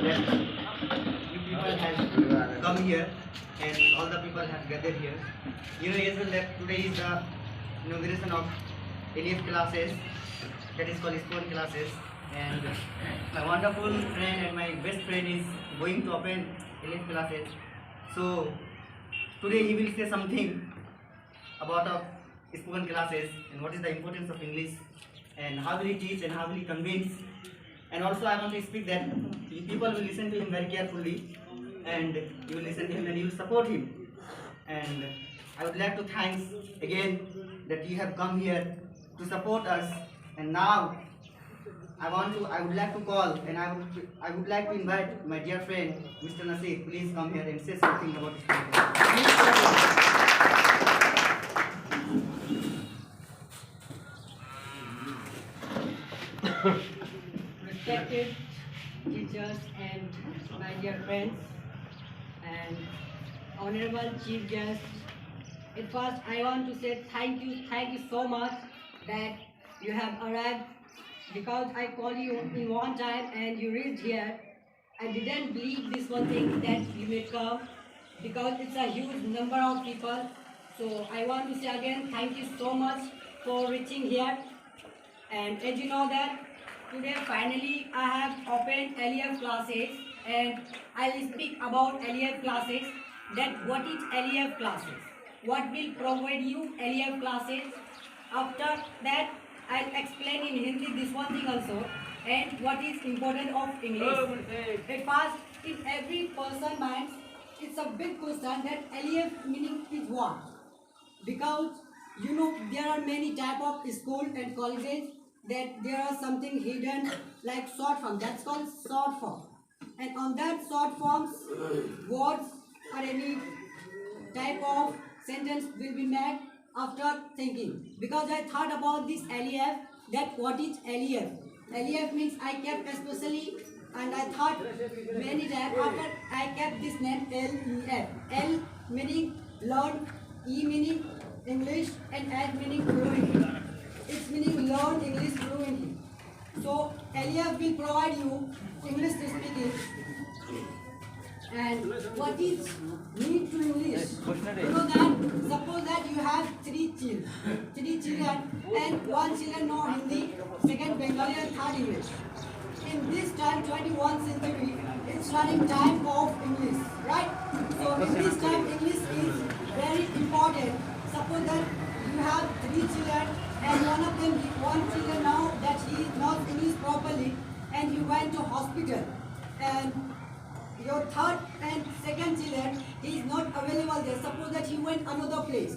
that you people have come here and all the people have gathered here. You know as well that today is the inauguration of LEF classes, that is called spoken classes, and my wonderful friend and my best friend is going to open LEF classes. So today he will say something about spoken classes and what is the importance of English and how will he teach and how will he convince. And also I want to speak that people will listen to him very carefully and you will listen to him and you will support him. And I would like to thank again that you have come here to support us. And now I would like to call and I would like to invite my dear friend Mr. Nasir. Please come here and say something about this program. Respected teachers and my dear friends and honorable chief guest, at first I want to say thank you so much that you have arrived, because I called you in one time and you reached here. I didn't believe this one thing that you may come, because it's a huge number of people. So I want to say again thank you so much for reaching here. And as you know that today finally I have opened LEF classes, and I'll speak about LEF classes, that what is LEF classes, what will provide you LEF classes. After that I'll explain in Hindi this one thing also, and what is important of English. At first, in every person's mind, it's a big question that LEF meaning is what, because you know there are many type of school and colleges that there are something hidden like short form, that's called short form, and on that short forms words or any type of sentence will be made after thinking. Because I thought about this LEF, that what is LEF. LEF means I kept especially, and I thought many times after I kept this name LEF. L meaning learn, E meaning English, and F meaning fluently. It's meaning learn English fluently. So LEF will provide you English speaking. And what is need to English? You know that suppose that you have three children and one children know Hindi, second Bengali and third English. In this time, 21st century, it's running time of English, right? So in this time, English is very important. Suppose that you have three children and one children now that he knows English properly and he went to hospital, and your third and second children, he is not available there. Suppose that he went another place.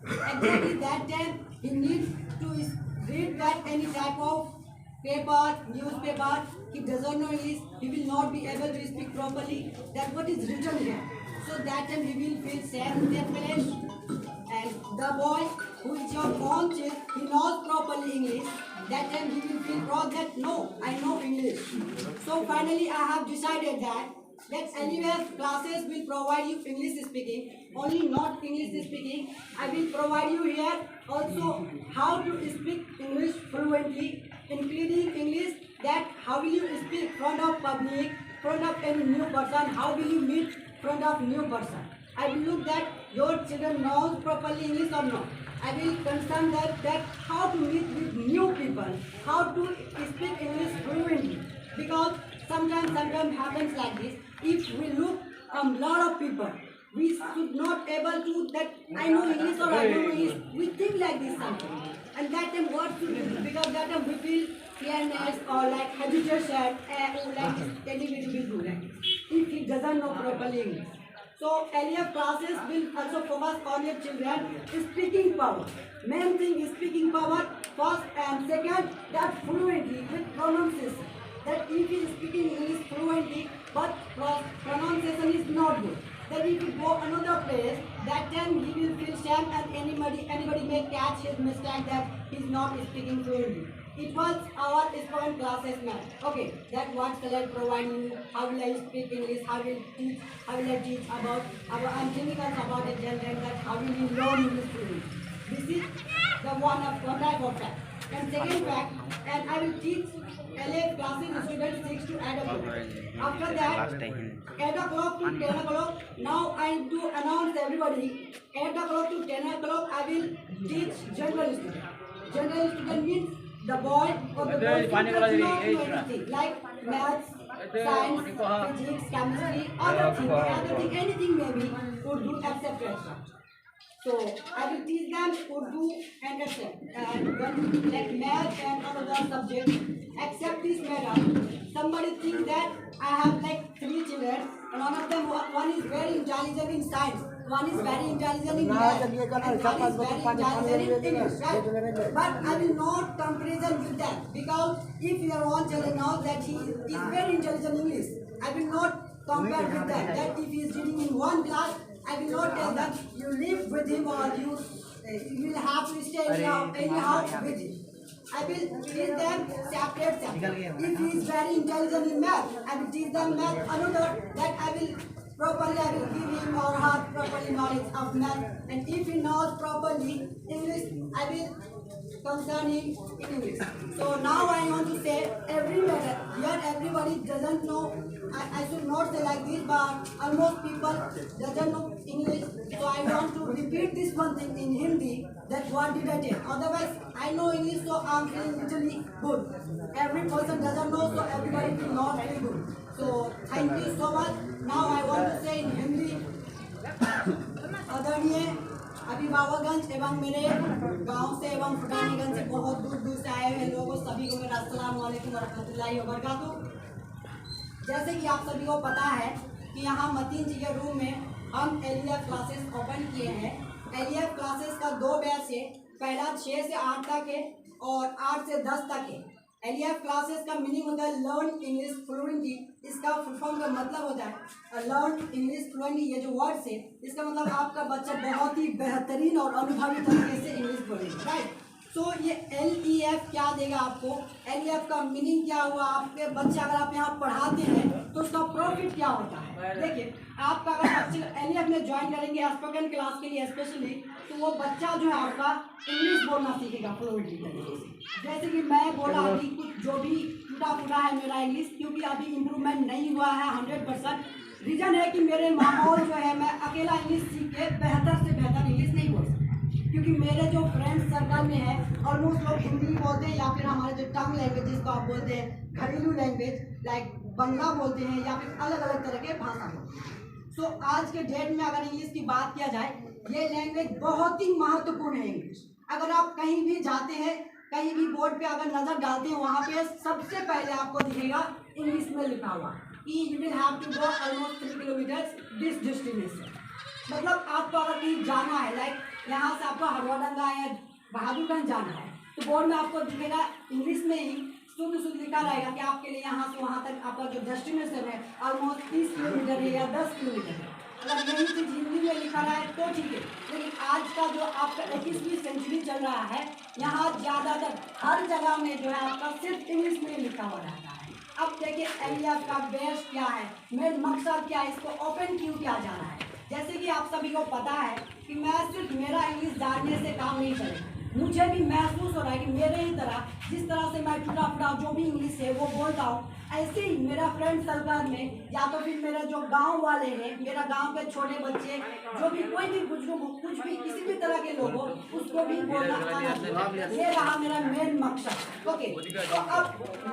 Exactly that time, he needs to read that any type of paper, newspaper. He doesn't know English, he will not be able to speak properly that what is written here. So that time he will feel sad in that village. And the boy who is your own child, he knows properly English. That time he will feel proud that no, I know English. So finally I have decided that LEF classes will provide you English speaking, only not English speaking. I will provide you here also how to speak English fluently, including English, that how will you speak front of public, front of any new person, how will you meet front of new person. I will look that your children knows properly English or not. I will concern that how to meet with new people, how to speak English fluently, because sometimes happens like this. If we look a lot of people, we should not able to that I know English or I don't know English. We think like this something, and that time what to do? Because that time we feel fairness or like hesitation, or like anybody will do like this if he doesn't know properly English. So LEF classes will also focus on your children speaking power. Main thing is speaking power first, and second that fluently with pronunciation. That if he is speaking English fluently but pronunciation is not good, that if you go another place, that time he will feel shame and anybody may catch his mistake that he is not speaking fluently. It was our spoken classes, ma'am. Okay, that what shall I provide you? How will I speak English? How will I teach about I'm thinking about a children that how will you learn English fluently? This is the one type of fact. And second fact, and I will teach LA classes students 6 to add up. After that, 8 o'clock to 10 o'clock, now I do announce everybody, 8 o'clock to 10 o'clock, I will teach general student. General student means the boy or the girl who does not know anything, like maths, science, physics, chemistry, other thing, anything maybe, Urdu, etc. So I will teach them Urdu and etc. And when like math and other subjects, except this matter, somebody thinks that I have like 3 children, and one of them, one is very intelligent in science, one is very intelligent in math, and one is very intelligent in English, right? But I will not comparison with that, because if your one child knows that he is very intelligent in English, I will not compare with that. That if he is reading in one class, I will not tell that you live with him or you will have to stay anyhow with him. I will teach them separate. If he is very intelligent in math, I will teach them math. Another that I will give him or her properly knowledge of math. And if he knows properly English, I will concern him in English. So now I want to say every matter here everybody doesn't know. I should not say like this, but almost people doesn't know English. So I want to repeat this one thing in Hindi, that what did I tell. Otherwise I know English, so I'm feeling literally good. Every person doesn't know, so everybody will not feel good. So thank you so much. Now I want to say in Hindi, आदरणीय अभिभावकगण एवं मेरे गांव से एवं फुटानीगंज से बहुत दूर दूर से आए हुए लोगों सभी को मेरा अस्सलाम वालेकुम व रहमतुल्लाहि व बरकातुहू। जैसे कि आप सभी को पता है कि यहाँ मतीन जी के रूम में हम एलईएफ क्लासेस ओपन किए हैं। एलईएफ क्लासेस का 2 बैच है, पहला 6 से 8 तक है और 8 से 10 तक है। एलईएफ क्लासेस का मीनिंग होता है लर्न इंग्लिश फ्लुएंटली। इसका फुल फॉर्म का मतलब होता है लर्न इंग्लिश फ्लुएंटली। ये जो वर्ड्स है इसका मतलब आपका बच्चा बहुत ही बेहतरीन और अनुभवी तरीके से इंग्लिश बोलेगा, राइट। सो ये एलईएफ क्या देगा आपको, एलईएफ का मीनिंग क्या हुआ। आपके बच्चे अगर आप यहाँ पढ़ाते हैं तो उसका प्रॉफिट क्या होता है। देखिए आपका अगर बच्चे एलईएफ में ज्वाइन करेंगे स्पोकन क्लास के लिए स्पेशली, तो वो बच्चा जो है आपका इंग्लिश बोलना सीखेगा फ्लुएंटली तरीके से। जैसे कि मैं बोला कि कुछ जो भी टूटा फूटा है मेरा इंग्लिश, क्योंकि अभी इम्प्रूवमेंट नहीं हुआ है 100%। रीज़न है कि मेरे माहौल जो है, मैं अकेला इंग्लिश सीख के बेहतर से बेहतर इंग्लिश नहीं बोल सकता, क्योंकि मेरे जो फ्रेंड्स सर्कल में है ऑलमोस्ट लोग हिंदी बोलते हैं, या फिर हमारे जो टंग लैंग्वेज जिसको आप बोलते हैं घरेलू लैंग्वेज लाइक बंगला बोलते हैं, या फिर अलग अलग तरह के भाषा बोलते हैं। सो आज के डेट में अगर इंग्लिश की बात किया जाए, ये लैंग्वेज बहुत ही महत्वपूर्ण है इंग्लिश। अगर आप कहीं भी जाते हैं, कहीं भी बोर्ड पे अगर नज़र डालते हैं, वहाँ पे सबसे पहले आपको दिखेगा इंग्लिश में लिखा हुआ कि you will have to go almost 3 kilometres this destination. मतलब आपको अगर कहीं जाना है, लाइक यहाँ से आपको हरवाडंगा या बहादुरगंज जाना है, तो बोर्ड में आपको दिखेगा इंग्लिश में ही शुद्ध शुद्ध लिखा रहेगा कि आपके लिए यहाँ से वहाँ तक आपका जो डेस्टिनेशन है ऑलमोस्ट 30 किलोमीटर है या 10 किलोमीटर है। अगर यही चीज़ हिंदी में लिखा रहा है तो ठीक है, लेकिन आज का जो आपका 21वीं सेंचुरी चल रहा है, यहाँ ज़्यादातर हर जगह में जो है आपका सिर्फ इंग्लिश में लिखा हुआ रहता है। अब देखिए एलईएफ का बेस क्या है, मेन मकसद क्या है, इसको ओपन क्यों किया जा रहा है। जैसे कि आप सभी को पता है कि मैं सिर्फ मेरा इंग्लिश जानने से काम नहीं चलेगा, मुझे भी महसूस हो रहा है कि मेरे ही तरह जिस तरह से मैं टूटा फूटा जो भी इंग्लिश है वो बोलता हूँ, ऐसे ही मेरा फ्रेंड सर्कल में या तो फिर मेरे जो गांव वाले हैं, मेरा गांव के छोटे बच्चे, जो भी कोई भी बुजुर्ग हो, कुछ भी किसी भी तरह के लोग हो, उसको भी बोलना आना चाहिए। ये रहा मेरा मेन मकसद। ओके, तो अब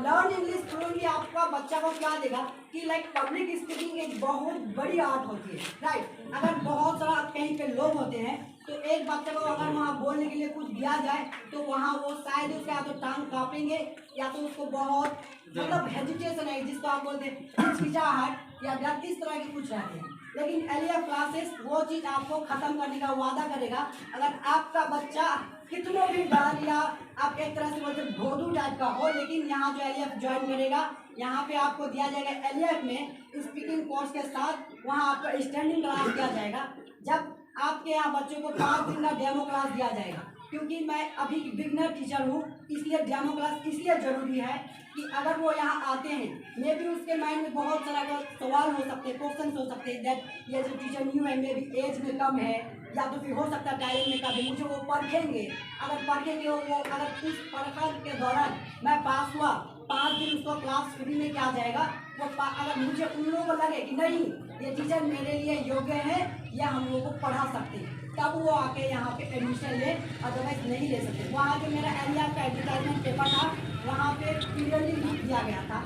लर्न इंग्लिश फ्लुएंटली आपका बच्चा को क्या देगा कि लाइक पब्लिक स्पीकिंग एक बहुत बड़ी आर्ट होती है, राइट। अगर बहुत सारा कहीं पे लोग होते हैं तो एक बच्चे को अगर वहाँ बोलने के लिए कुछ दिया जाए तो वहाँ वो शायद उसका या तो टांग कांपेंगे या तो उसको बहुत मतलब हेजिटेशन है, जिसको आप बोलते हैं हिचकिचाहट या डर, इस तरह की कुछ रहते हैं। लेकिन एलईएफ क्लासेस वो चीज़ आपको ख़त्म करने का वादा करेगा। अगर आपका बच्चा कितनों भी डर या आप एक तरह से बोलते भोदू टाइप का हो, लेकिन यहाँ जो एलईएफ ज्वाइन करेगा, यहाँ पे आपको दिया जाएगा एलईएफ में स्पीकिंग कोर्स के साथ वहाँ आपको स्टैंडिंग क्लास दिया जाएगा। जब आपके यहाँ बच्चों को 5 दिन का डेमो क्लास दिया जाएगा, क्योंकि मैं अभी बिगनर टीचर हूँ, इसलिए डेमो क्लास इसलिए ज़रूरी है कि अगर वो यहाँ आते हैं, मे भी उसके माइंड में बहुत सारा सवाल हो सकते हैं, क्वेश्चन हो सकते हैं दैट ये जो टीचर न्यू है, मे भी एज में कम है, या तो फिर हो सकता है टैलेंट में कम है, मुझे वो परखेंगे। अगर परखेंगे वो अगर उस परख के दौरान मैं पास हुआ, 5 दिन उसको क्लास फ्री में क्या जाएगा अगर मुझे उन लोगों को लगे कि नहीं ये टीचर मेरे लिए योग्य है या हम लोगों को पढ़ा सकते हैं, तब वो आके यहाँ पे एडमिशन ले, अदरवाइज नहीं ले सकते। वहाँ जो मेरा एरिया का एडवर्टाइजमेंट पेपर था, वहाँ पे पीरियडली लिख दिया गया था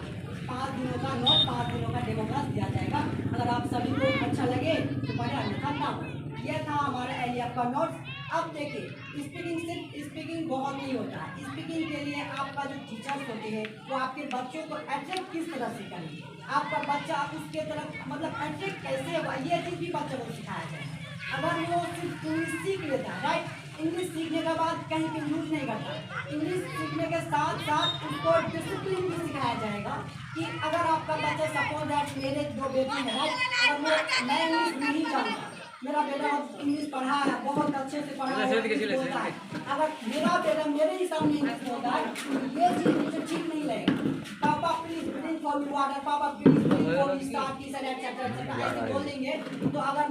5 दिनों का नोट, 5 दिनों का डेमो क्लास दिया जाएगा, अगर आप सभी को अच्छा लगे तो पढ़े, अन्यथा ना पढ़े। यह था हमारा एलिया का नोट्स। अब देखिए स्पीकिंग सिर्फ स्पीकिंग बहुत नहीं होता है। स्पीकिंग के लिए आपका जो टीचर्स होते हैं वो आपके बच्चों को अट्रैक्ट किस तरह से करेंगे, आपका बच्चा उसके तरफ मतलब अट्रैक्ट कैसे होगा, ये चीज़ भी बच्चों को सिखाया जाए। अगर वो सिर्फ इंग्लिश सीख लेता है, राइट, इंग्लिश सीखने के बाद कहीं पे यूज नहीं करता, इंग्लिश सीखने के साथ साथ उसको डिसिप्लिन भी सिखाया जाएगा कि अगर आपका बच्चा सपोज दैट मेरे 2 बेटे हैं, राइट, अगर मैं इंग्लिश नहीं जानता, मेरा बेटा इंग्लिश पढ़ा है, बहुत अच्छे से पढ़ा है, होता है, अगर मेरा बेटा मेरे ही सामने इंग्लिश होता है, ये चीज़ मुझे ठीक नहीं लगेगा। पापा please drink for me water, पापा please drink for me start की सर एटसेट्रा एटसेट्रा ऐसे बोल देंगे। तो अगर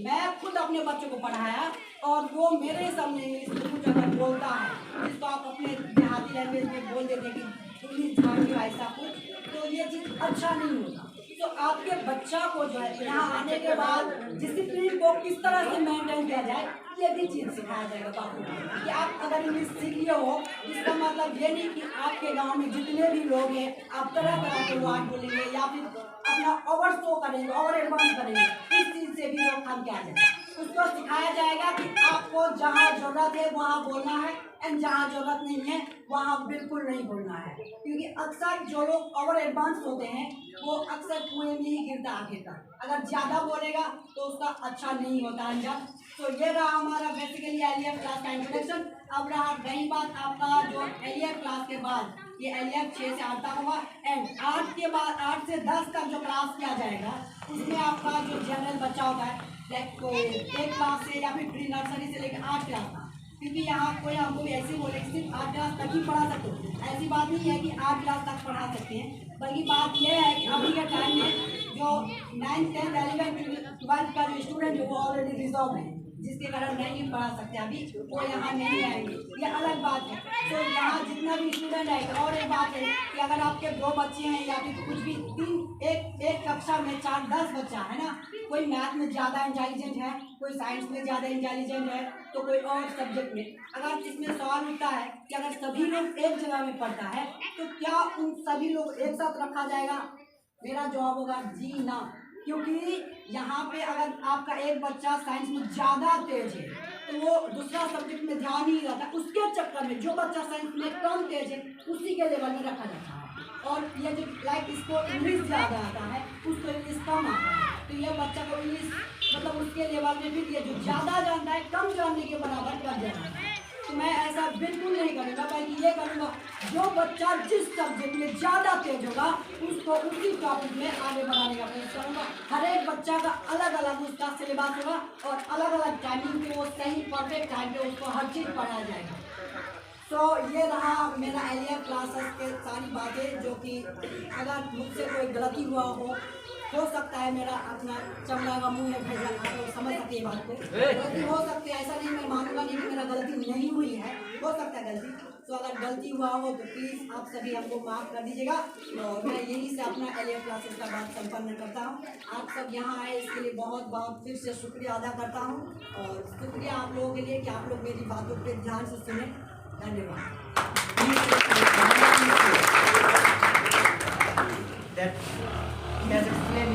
मैं खुद अपने बच्चों को पढ़ाया और वो मेरे सामने इंग्लिश में कुछ अगर बोलता है जिसको आप अपने देहाती लैंग्वेज में बोल देते हैं कि इंग्लिश झाड़ के ऐसा कुछ, तो ये चीज़ अच्छा नहीं होता। तो आपके बच्चा को जो है यहाँ आने के बाद डिसिप्लिन को किस तरह से मेंटेन किया जाए, ये भी चीज़ सिखाया जाएगा बापू कि आप अगर इंग्लिश सीख लिए हो, इसका मतलब ये नहीं कि आपके गांव में जितने भी लोग हैं आप तरह तरह के वर्ड बोलेंगे या फिर अपना ओवर शो करेंगे, ओवर एडवांस करेंगे, इस चीज़ से भी रोकथाम किया जाएगा। उसको सिखाया जाएगा कि आपको जहाँ जरूरत है वहाँ बोलना है एंड जहाँ जरूरत नहीं है वहाँ बिल्कुल नहीं बोलना है, क्योंकि अक्सर जो लोग ओवर एडवांस होते हैं वो अक्सर कुएं में ही गिरता आगे तक, अगर ज़्यादा बोलेगा तो उसका अच्छा नहीं होता अंजाम। तो ये रहा हमारा बेसिकली एलिया क्लास का इंट्रोडक्शन। अब रही बात आपका जो एलिया क्लास के बाद, ये एलिया 6 से 8 तक होगा एंड 8 के बाद 8 से 10 तक जो क्लास किया जाएगा उसमें आपका जो जनरल बच्चा होता है लाइक कोई 1 क्लास से या फिर प्री नर्सरी से लेकर 8 क्लास तक, क्योंकि यहाँ कोई हमको ऐसे बोले कि सिर्फ 8 क्लास तक ही पढ़ा सकते हो, ऐसी बात नहीं है कि 8 क्लास तक पढ़ा सकते हैं, बल्कि बात यह है कि अभी के टाइम में जो 9th 10th 11th 12th का जो स्टूडेंट है वो ऑलरेडी रिजर्व है, जिसके कारण नहीं पढ़ा सकते अभी, वो यहाँ नहीं आएंगे, ये अलग बात है। तो यहाँ जितना भी स्टूडेंट आएगा, और एक बात है कि अगर आपके 2 बच्चे हैं या फिर कुछ भी एक कक्षा में 4-10 बच्चा है ना, कोई मैथ में ज़्यादा इंटेलिजेंट है, कोई साइंस में ज़्यादा इंटेलिजेंट है, तो कोई और सब्जेक्ट में, अगर इसमें सवाल उठता है कि अगर सभी लोग एक जगह में पढ़ता है तो क्या उन सभी लोग एक साथ रखा जाएगा? मेरा जवाब होगा जी ना, क्योंकि यहाँ पे अगर आपका एक बच्चा साइंस में ज़्यादा तेज है तो वो दूसरा सब्जेक्ट में ध्यान ही रहता है, उसके चक्कर में जो बच्चा साइंस में कम तेज है उसी के लेवल में रखा जाता है। और ये जो लाइक इसको इंग्लिश ज़्यादा आता है उसको इंग्लिश कम आता है, तो ये बच्चा को इंग्लिश मतलब उसके लेवल में भी ये जो ज़्यादा जानता है कम जानने के बराबर कर देना है। तो मैं ऐसा बिल्कुल नहीं करूँगा, बल्कि ये करूँगा जो बच्चा जिस सब्जेक्ट में ज़्यादा तेज होगा उसको उसी टॉपिक में आगे बढ़ाने का प्रयास करूँगा। हर एक बच्चा का अलग अलग उसका सिलेबस होगा और अलग अलग टाइमिंग पे वो सही परफेक्ट टाइम पे उसको हर चीज़ पढ़ाया जाएगा। तो ये रहा मेरा एलिया क्लासेस के सारी बातें, जो कि अगर मुझसे कोई गलती हुआ हो सकता है, मेरा अपना चमड़ा का मुँह है भेजा, आप लोग समझ सकते हैं बात को, गलती हो सकती है, ऐसा नहीं मैं मानूंगा नहीं कि मेरा गलती नहीं हुई है, हो सकता है गलती। तो अगर गलती हुआ हो तो प्लीज़ आप सभी हमको माफ़ कर दीजिएगा, और मैं यही से अपना एलिया क्लासेस का बात संपन्न करता हूँ। आप सब यहाँ आए इसके लिए बहुत बहुत फिर से शुक्रिया अदा करता हूँ, और शुक्रिया आप लोगों के लिए कि आप लोग मेरी बातों पर ध्यान से सुने। धन्यवाद। That